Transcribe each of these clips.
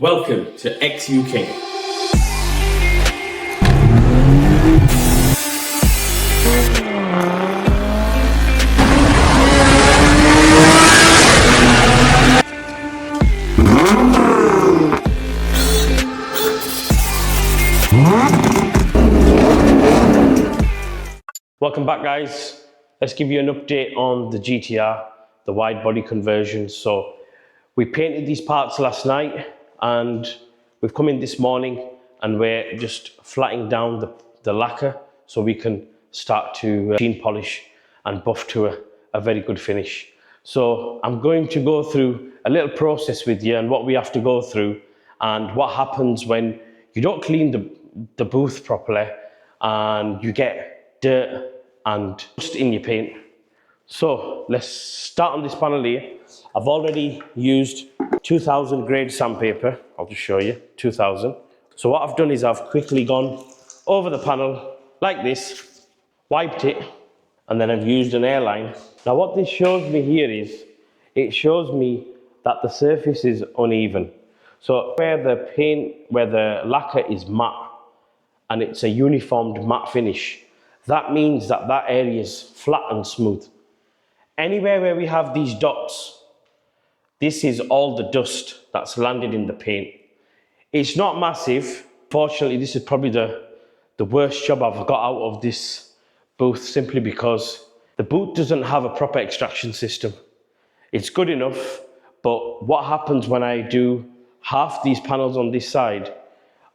Welcome to X-UK. Welcome back, guys. Let's give you an update on the GTR, the wide body conversion. So we painted these parts last night and we've come in this morning and we're just flattening down the lacquer so we can start to machine polish and buff to a very good finish. So I'm going to go through a little process with you and what we have to go through and what happens when you don't clean the booth properly and you get dirt and dust in your paint. So let's start on this panel here. I've already used 2000 grade sandpaper. I'll just show you, 2000. So what I've done is I've quickly gone over the panel like this, wiped it, and then I've used an airline. Now what this shows me here is, it shows me that the surface is uneven. So where the lacquer is matte, and it's a uniformed matte finish, that means that that area is flat and smooth. Anywhere where we have these dots, this is all the dust that's landed in the paint. It's not massive. Fortunately, this is probably the worst job I've got out of this booth, simply because the booth doesn't have a proper extraction system. It's good enough, but what happens when I do half these panels on this side,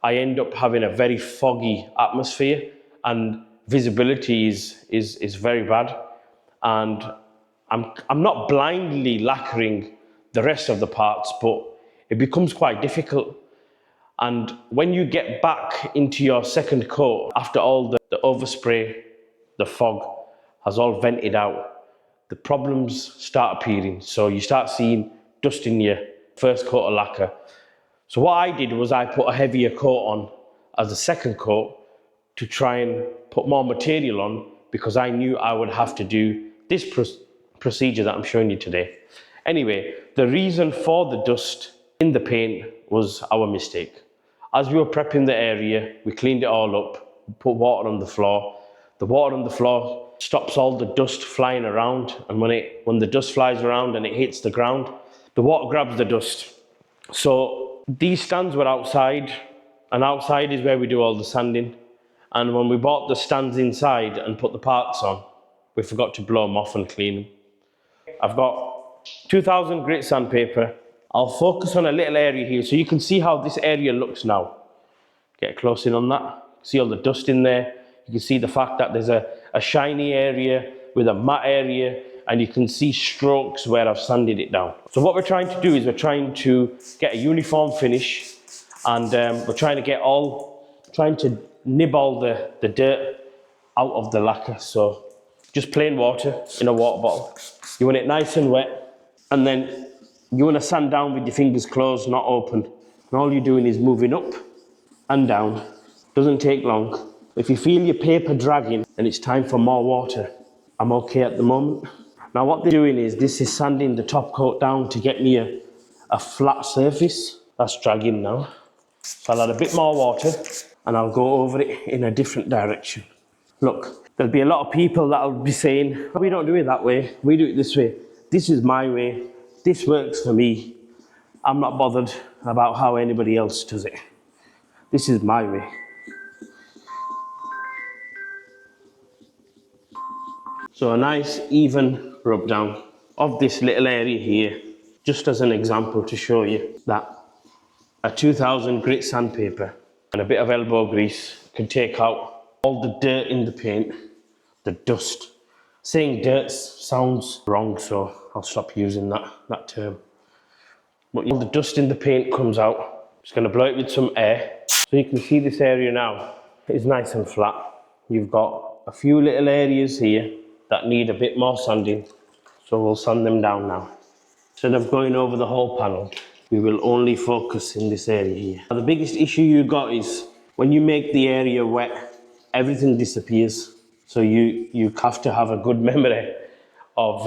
I end up having a very foggy atmosphere and visibility is very bad. And I'm not blindly lacquering the rest of the parts, but it becomes quite difficult. And when you get back into your second coat, after all the overspray, the fog has all vented out, the problems start appearing. So you start seeing dust in your first coat of lacquer. So what I did was I put a heavier coat on as a second coat to try and put more material on, because I knew I would have to do this procedure that I'm showing you today. Anyway, the reason for the dust in the paint was our mistake. As we were prepping the area, we cleaned it all up, put water on the floor. The water on the floor stops all the dust flying around, and when the dust flies around and it hits the ground, the water grabs the dust. So these stands were outside, and outside is where we do all the sanding. And when we bought the stands inside and put the parts on, we forgot to blow them off and clean them. I've got 2000 grit sandpaper. I'll focus on a little area here so you can see how this area looks now. Get close in on that. See all the dust in there. You can see the fact that there's a shiny area with a matte area, and you can see strokes where I've sanded it down. So what we're trying to do is we're trying to get a uniform finish, and we're trying to nib all the dirt out of the lacquer. So just plain water in a water bottle. You want it nice and wet, and then you want to sand down with your fingers closed, not open. And all you're doing is moving up and down. Doesn't take long. If you feel your paper dragging and it's time for more water, I'm okay at the moment. Now what they're doing is, this is sanding the top coat down to get me a flat surface. That's dragging now. So I'll add a bit more water and I'll go over it in a different direction. Look, there'll be a lot of people that'll be saying, we don't do it that way, we do it this way. This is my way, this works for me. I'm not bothered about how anybody else does it. This is my way. So a nice even rub down of this little area here, just as an example to show you that a 2000 grit sandpaper and a bit of elbow grease can take out all the dirt in the paint, the dust. Saying dirt sounds wrong, so I'll stop using that term. But all the dust in the paint comes out. I'm just going to blow it with some air. So you can see this area now is nice and flat. You've got a few little areas here that need a bit more sanding, so we'll sand them down now. Instead of going over the whole panel, we will only focus in this area here. Now, the biggest issue you got is when you make the area wet, everything disappears. So you have to have a good memory of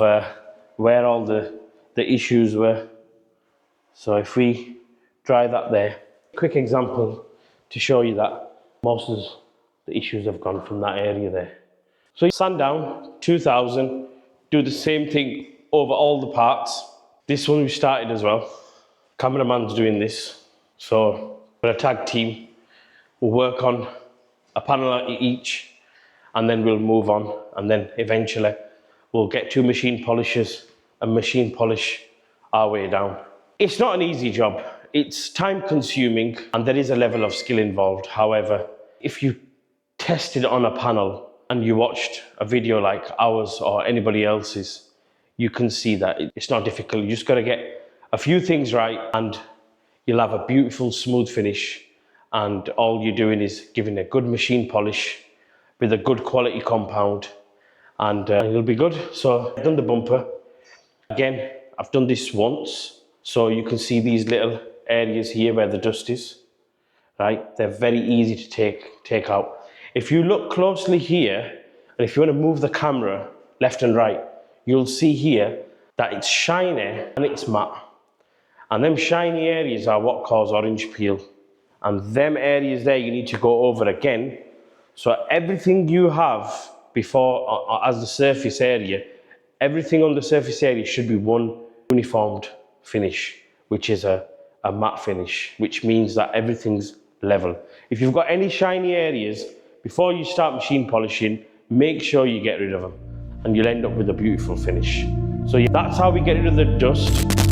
where all the issues were. So if we dry that there. Quick example to show you that most of the issues have gone from that area there. So you sand down 2000, do the same thing over all the parts. This one we started as well. Cameraman's doing this. So we're a tag team. We'll work on a panel at each, and then we'll move on, and then eventually we'll get 2 machine polishers and machine polish our way down. It's not an easy job. It's time consuming and there is a level of skill involved. However, if you tested on a panel and you watched a video like ours or anybody else's, you can see that it's not difficult. You just got to get a few things right and you'll have a beautiful smooth finish, and all you're doing is giving a good machine polish with a good quality compound, and you'll be good. So I've done the bumper. Again, I've done this once, so you can see these little areas here where the dust is, right? They're very easy to take out. If you look closely here, and if you want to move the camera left and right, you'll see here that it's shiny and it's matte. And them shiny areas are what cause orange peel. And them areas there you need to go over again. So everything you have before as the surface area, everything on the surface area should be one uniformed finish, which is a matte finish, which means that everything's level. If you've got any shiny areas, before you start machine polishing, make sure you get rid of them and you'll end up with a beautiful finish. So that's how we get rid of the dust.